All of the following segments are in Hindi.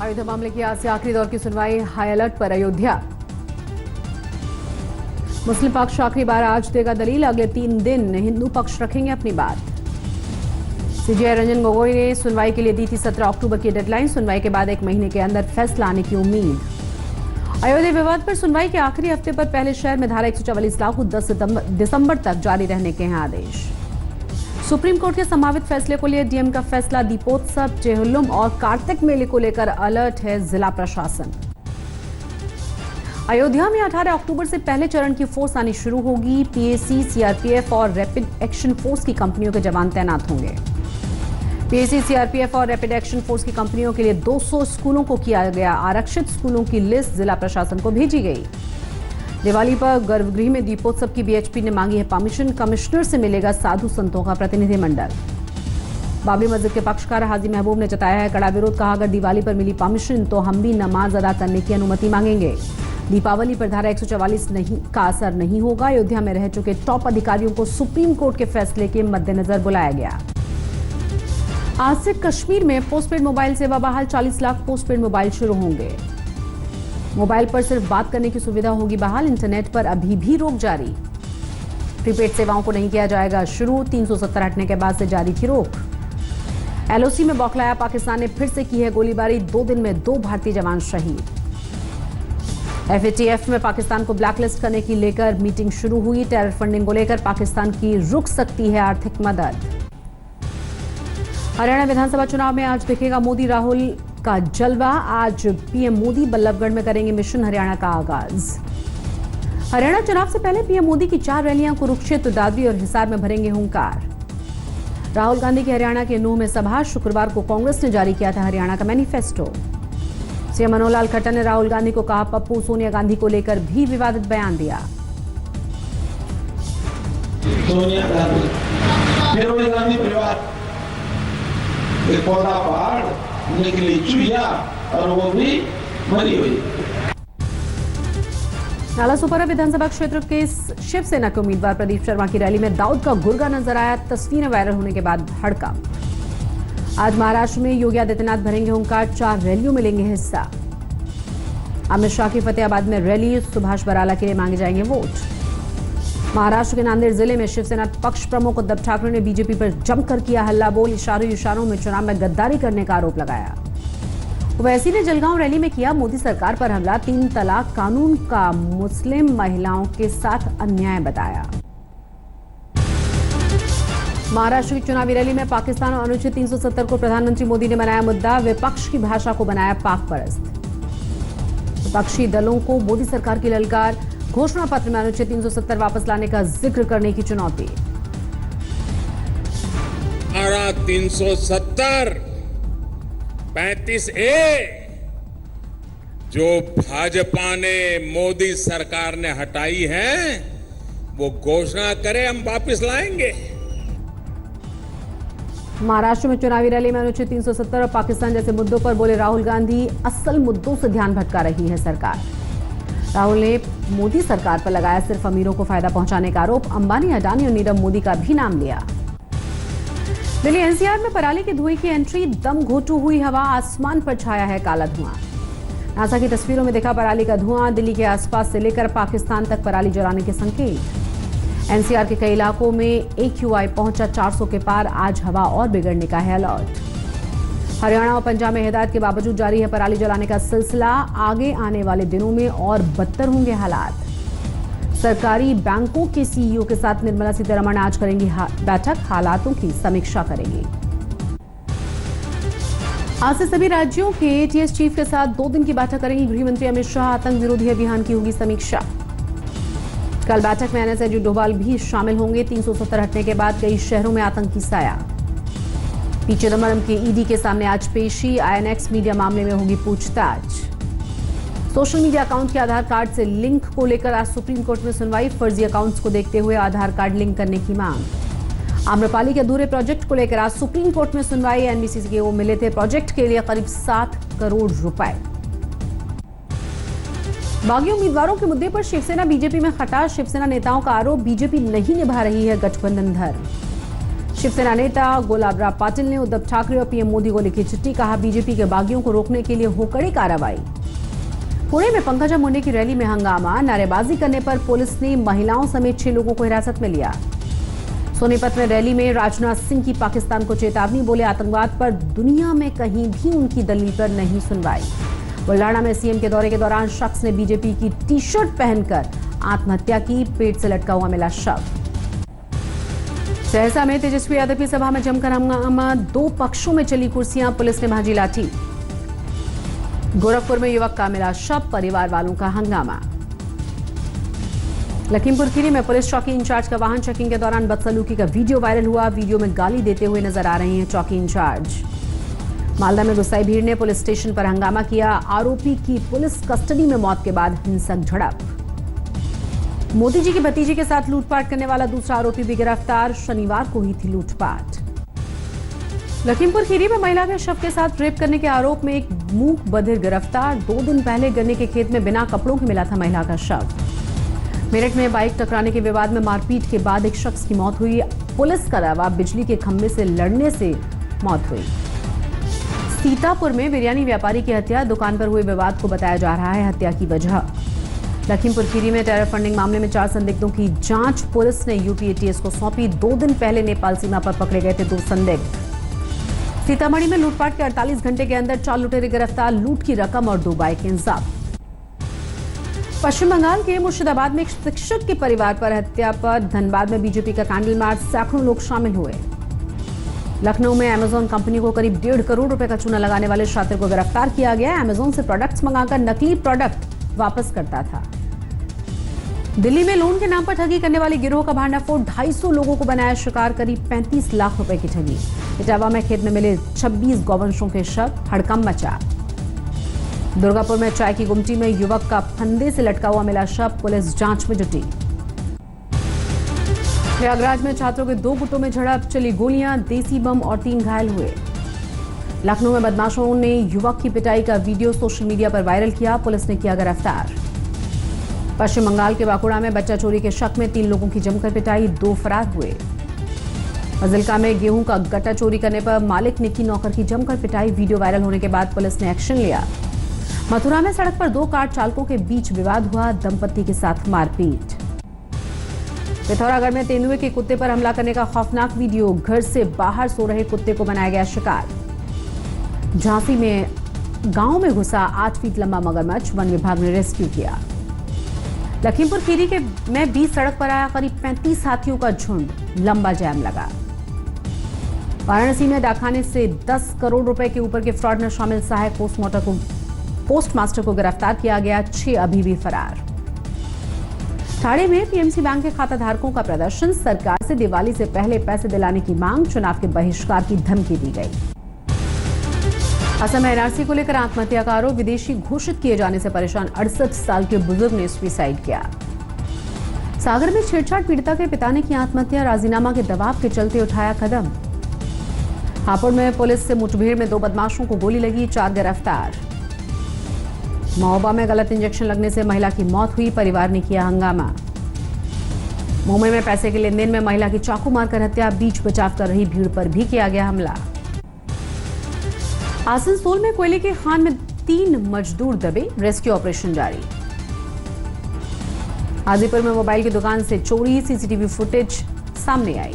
अयोध्या मामले की आज से आखिरी दौर की सुनवाई, हाई अलर्ट पर अयोध्या। मुस्लिम पक्ष आखिरी बार आज देगा दलील, अगले 3 दिन हिंदू पक्ष रखेंगे अपनी बात। सीजेआई रंजन गोगोई ने सुनवाई के लिए दी थी 17 अक्टूबर की डेडलाइन। सुनवाई के बाद 1 महीने के अंदर फैसला आने की उम्मीद। अयोध्या विवाद पर सुनवाई के आखिरी हफ्ते पर पहले शहर में धारा 144 लागू 10 दिसंबर तक जारी रहने के हैं आदेश। सुप्रीम कोर्ट के संभावित फैसले को लिए डीएम का फैसला, दीपोत्सव, चेहल्लुम और कार्तिक मेले को लेकर अलर्ट है जिला प्रशासन। अयोध्या में 18 अक्टूबर से पहले चरण की फोर्स आनी शुरू होगी। पीएसी, सीआरपीएफ और रैपिड एक्शन फोर्स की कंपनियों के जवान तैनात होंगे। पीएसी, सीआरपीएफ और रैपिड एक्शन फोर्स की कंपनियों के लिए 200 स्कूलों को किया गया आरक्षित। स्कूलों की लिस्ट जिला प्रशासन को भेजी गई। दिवाली पर गर्भगृह में दीपोत्सव की बीएचपी ने मांगी है परमिशन। कमिश्नर से मिलेगा साधु संतों का प्रतिनिधिमंडल। बाबरी मस्जिद के पक्षकार हाजी महबूब ने जताया है कड़ा विरोध। कहा, अगर दिवाली पर मिली परमिशन तो हम भी नमाज अदा करने की अनुमति मांगेंगे। दीपावली पर धारा 144 का असर नहीं होगा। अयोध्या में रह चुके टॉप अधिकारियों को सुप्रीम कोर्ट के फैसले के मद्देनजर बुलाया गया। आज से कश्मीर में पोस्टपेड मोबाइल सेवा बहाल। 40 लाख पोस्टपेड मोबाइल शुरू होंगे। मोबाइल पर सिर्फ बात करने की सुविधा होगी बहाल। इंटरनेट पर अभी भी रोक जारी। प्रीपेड सेवाओं को नहीं किया जाएगा शुरू। 370 हटने के बाद से जारी थी रोक। एलओसी में बौखलाया पाकिस्तान ने फिर से की है गोलीबारी। 2 दिन में 2 भारतीय जवान शहीद। एफएटीएफ में पाकिस्तान को ब्लैकलिस्ट करने की लेकर मीटिंग शुरू हुई। टेरर फंडिंग को लेकर पाकिस्तान की रुक सकती है आर्थिक मदद। हरियाणा विधानसभा चुनाव में आज दिखेगा मोदी राहुल का जलवा। आज पीएम मोदी बल्लभगढ़ में करेंगे मिशन हरियाणा का आगाज। हरियाणा चुनाव से पहले पीएम मोदी की 4 रैलियां कुरुक्षेत्र, दादरी और हिसार में भरेंगे हुंकार। राहुल गांधी की हरियाणा के नूह में सभा। शुक्रवार को कांग्रेस ने जारी किया था हरियाणा का मैनिफेस्टो। सीएम मनोहर लाल खट्टर ने राहुल गांधी को कहा, पप्पू सोनिया गांधी को लेकर भी विवादित बयान दिया। सोनिया गांधी परिवार एक पौधा पहाड़ निकली चुहिया और वो भी मरी हुई। नाला सुपारा विधानसभा क्षेत्र के शिवसेना के उम्मीदवार प्रदीप शर्मा की रैली में दाऊद का गुर्गा नजर आया। तस्वीरें वायरल होने के बाद हड़कंप। आज महाराष्ट्र में योगी आदित्यनाथ भरेंगे हुंकार। 4 रैलियों में लेंगे हिस्सा। अमित शाह की फतेहाबाद में रैली। सुभाष बराला के लिए मांगे जाएंगे वोट। महाराष्ट्र के नांदेड़ जिले में शिवसेना पक्ष प्रमुख उद्धव ठाकरे ने बीजेपी पर जमकर किया हल्ला बोल। इशारों में चुनाव में गद्दारी करने का आरोप लगाया। ओवैसी ने जलगांव रैली में किया मोदी सरकार पर हमला। 3 तलाक कानून का मुस्लिम महिलाओं के साथ अन्याय बताया। महाराष्ट्र की चुनावी रैली में पाकिस्तान और अनुच्छेद 370 को प्रधानमंत्री मोदी ने बनाया मुद्दा। विपक्ष की भाषा को बनाया पाक परस्त। विपक्षी दलों को मोदी सरकार की ललकार। घोषणा पत्र में अनुच्छेद 370 वापस लाने का जिक्र करने की चुनौती। धारा 370 35A जो भाजपा ने मोदी सरकार ने हटाई है वो घोषणा करे, हम वापस लाएंगे। महाराष्ट्र में चुनावी रैली में अनुच्छेद 370 और पाकिस्तान जैसे मुद्दों पर बोले राहुल गांधी। असल मुद्दों से ध्यान भटका रही है सरकार। राहुल ने मोदी सरकार पर लगाया सिर्फ अमीरों को फायदा पहुंचाने का आरोप। अंबानी, अडानी और नीरव मोदी का भी नाम लिया। दिल्ली एनसीआर में पराली के धुएं की एंट्री। दम घोटू हुई हवा। आसमान पर छाया है काला धुआं। नासा की तस्वीरों में दिखा पराली का धुआं। दिल्ली के आसपास से लेकर पाकिस्तान तक पराली जलाने के संकेत। एनसीआर के कई इलाकों में एक्यूआई पहुंचा 400 के पार। आज हवा और बिगड़ने का है अलर्ट। हरियाणा और पंजाब में हिदायत के बावजूद जारी है पराली जलाने का सिलसिला। आगे आने वाले दिनों में और बदतर होंगे हालात। सरकारी बैंकों के सीईओ के साथ निर्मला सीतारमण आज करेंगी बैठक। हालातों की समीक्षा करेंगी। आज से सभी राज्यों के एटीएस चीफ के साथ 2 दिन की बैठक करेंगी गृह मंत्री अमित शाह। आतंक विरोधी अभियान की होगी समीक्षा। कल बैठक में एनएसएस डोभाल भी शामिल होंगे। 370 हटने के बाद कई शहरों में आतंकी साया। पी चिदम्बरम के ईडी के सामने आज पेशी। आईएनएक्स मीडिया मामले में होगी पूछताछ। सोशल मीडिया अकाउंट के आधार कार्ड से लिंक को लेकर आज सुप्रीम कोर्ट में सुनवाई। फर्जी अकाउंट्स को देखते हुए आधार कार्ड लिंक करने की मांग। आम्रपाली के अधूरे प्रोजेक्ट को लेकर आज सुप्रीम कोर्ट में सुनवाई। एनबीसी के वो मिले थे प्रोजेक्ट के लिए करीब 7 करोड़ रुपए। बागी उम्मीदवारों के मुद्दे पर शिवसेना बीजेपी में खटास। शिवसेना नेताओं का आरोप, बीजेपी नहीं निभा रही है गठबंधन धर्म। शिवसेना नेता गुलाबराव पाटिल ने उद्धव ठाकरे और पीएम मोदी को लिखी चिट्ठी, कहा बीजेपी के बागियों को रोकने के लिए हो कड़ी कार्रवाई। पुणे में पंकजा मुंडे की रैली में हंगामा, नारेबाजी करने पर पुलिस ने महिलाओं समेत 6 लोगों को हिरासत में लिया। सोनीपत में रैली में राजनाथ सिंह की पाकिस्तान को चेतावनी, बोले आतंकवाद पर दुनिया में कहीं भी उनकी दलील पर नहीं सुनवाई। बुल्ढाना में सीएम के दौरे के दौरान शख्स ने बीजेपी की टी-शर्ट पहनकर आत्महत्या की, पेट से लटका हुआ मिला शव। सहरसा में तेजस्वी यादव की सभा में जमकर हंगामा, 2 पक्षों में चली कुर्सियां, पुलिस ने भांजी लाठी। गोरखपुर में युवक का मिला शव, परिवार वालों का हंगामा। लखीमपुर खीरी में पुलिस चौकी इंचार्ज का वाहन चेकिंग के दौरान बदसलूकी का वीडियो वायरल हुआ। वीडियो में गाली देते हुए नजर आ रहे हैं चौकी इंचार्ज। मालदा में गुस्साई भीड़ ने पुलिस स्टेशन पर हंगामा किया, आरोपी की पुलिस कस्टडी में मौत के बाद हिंसक झड़प। मोदी जी की भतीजी के साथ लूटपाट करने वाला दूसरा आरोपी भी गिरफ्तार, शनिवार को ही थी लूटपाट। लखीमपुर खीरी में महिला के शव के साथ रेप करने के आरोप में एक मूक बधिर गिरफ्तार। 2 दिन पहले गन्ने के खेत में बिना कपड़ों के मिला था महिला का शव। मेरठ में बाइक टकराने के विवाद में मारपीट के बाद एक शख्स की मौत हुई। पुलिस का दावा, बिजली के खंभे से लड़ने से मौत हुई। सीतापुर में बिरयानी व्यापारी की हत्या, दुकान पर हुए विवाद को बताया जा रहा है हत्या की वजह। लखीमपुर खीरी में टेरर फंडिंग मामले में 4 संदिग्धों की जांच पुलिस ने यूपी एटीएस को सौंपी। 2 दिन पहले नेपाल सीमा पर पकड़े गए थे 2 संदिग्ध। सीतामढ़ी में लूटपाट के 48 घंटे के अंदर 4 लुटेरे गिरफ्तार, लूट की रकम और 2 बाइकें जब्त। पश्चिम बंगाल के मुर्शिदाबाद में एक शिक्षक के परिवार पर हत्या पर धनबाद में बीजेपी का कैंडल मार्च, सैकड़ों लोग शामिल हुए। लखनऊ में अमेजॉन कंपनी को करीब 1.5 करोड़ रुपए का चूना लगाने वाले छात्र को गिरफ्तार किया गया। अमेजॉन से प्रोडक्ट्स मंगाकर नकली प्रोडक्ट वापस करता था। दिल्ली में लोन के नाम पर ठगी करने वाले गिरोह का भांडाफोड़, 250 लोगों को बनाया शिकार, करीब 35 लाख रुपए की ठगी। इटावा में खेत में मिले 26 गौवंशों के शव, हड़कंप मचा। दुर्गापुर में चाय की गुमटी में युवक का फंदे से लटका हुआ मिला शव, पुलिस जांच में जुटी। प्रयागराज में छात्रों के 2 गुटों में झड़प, चली गोलियां, देसी बम और 3 घायल हुए। लखनऊ में बदमाशों ने युवक की पिटाई का वीडियो सोशल मीडिया पर वायरल किया, पुलिस ने किया गिरफ्तार। पश्चिम बंगाल के बांकुड़ा में बच्चा चोरी के शक में 3 लोगों की जमकर पिटाई, 2 फरार हुए। फजिल्का में गेहूं का गट्टा चोरी करने पर मालिक ने की नौकर की जमकर पिटाई, वीडियो वायरल होने के बाद पुलिस ने एक्शन लिया। मथुरा में सड़क पर 2 कार चालकों के बीच विवाद हुआ, दंपति के साथ मारपीट। पिथौरागढ़ में तेंदुए के कुत्ते पर हमला करने का खौफनाक वीडियो, घर से बाहर सो रहे कुत्ते को बनाया गया शिकार। झांसी में गांव में घुसा 8 फीट लंबा मगरमच्छ, वन विभाग ने रेस्क्यू किया। लखीमपुर खीरी में बीच सड़क पर आया करीब 35 हाथियों का झुंड, लंबा जैम लगा। वाराणसी में डाकखाने से 10 करोड़ रुपए के ऊपर के फ्रॉड में शामिल सहायक पोस्टमास्टर को गिरफ्तार किया गया, 6 अभी भी फरार। ठाणे में पीएमसी बैंक के खाता धारकों का प्रदर्शन, सरकार से दिवाली से पहले पैसे दिलाने की मांग, चुनाव के बहिष्कार की धमकी दी गई। असम में एनआरसी को लेकर आत्महत्या का आरोप, विदेशी घोषित किए जाने से परेशान 68 साल के बुजुर्ग ने सुसाइड किया। सागर में छेड़छाड़ पीड़िता के पिता ने की आत्महत्या, राजीनामा के दबाव के चलते उठाया कदम। हापुड़ में पुलिस से मुठभेड़ में 2 बदमाशों को गोली लगी, 4 गिरफ्तार। महोबा में गलत इंजेक्शन लगने से महिला की मौत हुई, परिवार ने किया हंगामा। मुंबई में पैसे के लेनदेन में महिला की चाकू मारकर हत्या, बीच बचाव कर रही भीड़ पर भी किया गया हमला। आसनसोल में कोयले की खान में 3 मजदूर दबे, रेस्क्यू ऑपरेशन जारी। हाजीपुर में मोबाइल की दुकान से चोरी, सीसीटीवी फुटेज सामने आई।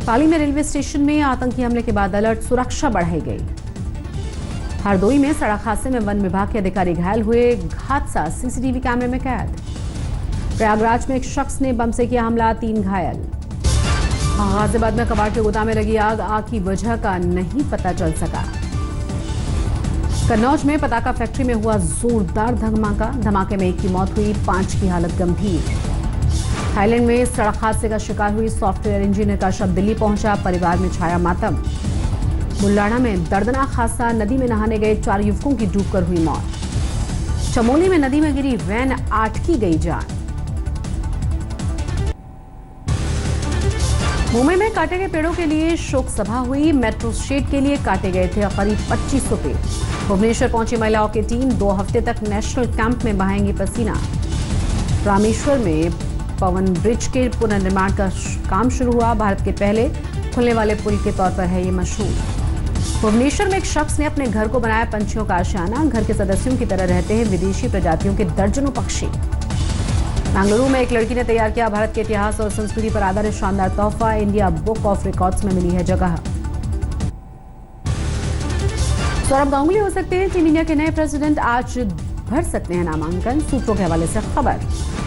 पाली में रेलवे स्टेशन में आतंकी हमले के बाद अलर्ट, सुरक्षा बढ़ाई गई। हरदोई में सड़क हादसे में वन विभाग के अधिकारी घायल हुए, हादसा सीसीटीवी कैमरे में कैद। प्रयागराज में एक शख्स ने बम से किया हमला, 3 घायल। गाजियाबाद में कबाड़ के गोदाम में लगी आग, की वजह का नहीं पता चल सका। कन्नौज में पताका फैक्ट्री में हुआ जोरदार धमाका, धमाके में 1 की मौत हुई, 5 की हालत गंभीर। थाईलैंड में सड़क हादसे का शिकार हुई सॉफ्टवेयर इंजीनियर का शव दिल्ली पहुंचा, परिवार में छाया मातम। बुल्ढाना में दर्दनाक हादसा, नदी में नहाने गए 4 युवकों की डूबकर हुई मौत। चमोली में नदी में गिरी वैन, 8 की गई जान। मुंबई में काटे गए पेड़ों के लिए शोक सभा हुई, मेट्रो शेड के लिए काटे गए थे करीब 2500 पेड़। भुवनेश्वर पहुंची महिलाओं की टीम, 2 हफ्ते तक नेशनल कैंप में बहाएंगी पसीना। रामेश्वर में पवन ब्रिज के पुनर्निर्माण का काम शुरू हुआ। भारत के पहले खुलने वाले पुल के तौर पर है ये मशहूर। भुवनेश्वर में एक शख्स ने अपने घर को बनाया पंछियों का आशियाना। घर के सदस्यों की तरह रहते हैं विदेशी प्रजातियों के दर्जनों पक्षी। बेंगलुरु में एक लड़की ने तैयार किया भारत के इतिहास और संस्कृति पर आधारित शानदार तोहफा। इंडिया बुक ऑफ रिकॉर्ड्स में मिली है जगह। सौरभ गांगुली हो सकते हैं टीम इंडिया के नए प्रेसिडेंट। आज भर सकते हैं नामांकन, सूत्रों के हवाले से खबर।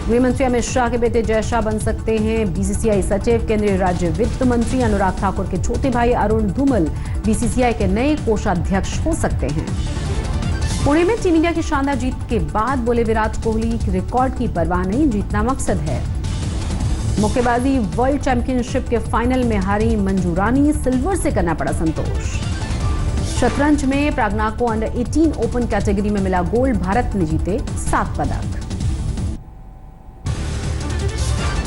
गृह मंत्री अमित शाह के बेटे जय शाह बन सकते हैं बीसीसीआई सचिव। केंद्रीय राज्य वित्त मंत्री अनुराग ठाकुर के छोटे भाई अरुण धूमल बीसीसीआई के नए कोषाध्यक्ष हो सकते हैं। पुणे में टीम इंडिया की शानदार जीत के बाद बोले विराट कोहली, रिकॉर्ड की परवाह नहीं, जीतना मकसद है। मुक्केबाजी वर्ल्ड चैंपियनशिप के फाइनल में हारी मंजू रानी, सिल्वर से करना पड़ा संतोष। शतरंज में प्राग्नाक को अंडर 18 ओपन कैटेगरी में मिला गोल्ड। भारत ने जीते 7 पदक।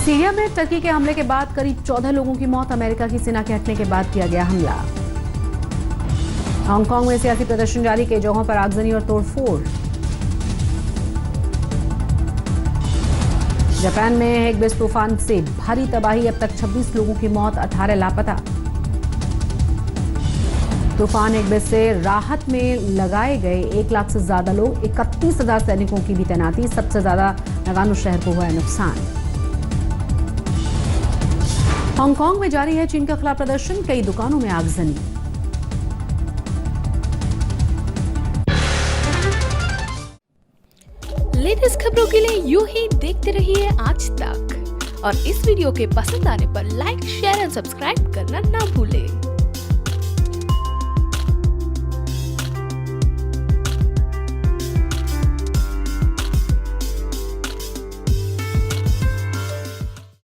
सीरिया में टर्की के हमले के बाद करीब 14 लोगों की मौत। अमेरिका की सेना के हटने के बाद किया गया हमला। हांगकांग में सियासी प्रदर्शन जारी, कई जगहों पर आगजनी और तोड़फोड़। जापान में हेगबेस तूफान से भारी तबाही, अब तक 26 लोगों की मौत, 18 लापता। तूफान हेगबेस से राहत में लगाए गए 1 लाख से ज्यादा लोग, 31,000 सैनिकों की भी तैनाती। सबसे ज्यादा नगानो शहर को हुआ है नुकसान। हांगकांग में जारी है चीन के खिलाफ प्रदर्शन, कई दुकानों में आगजनी। लेटेस्ट खबरों के लिए यूं ही देखते रहिए आज तक और इस वीडियो के पसंद आने पर लाइक, शेयर एंड सब्सक्राइब करना ना भूलें।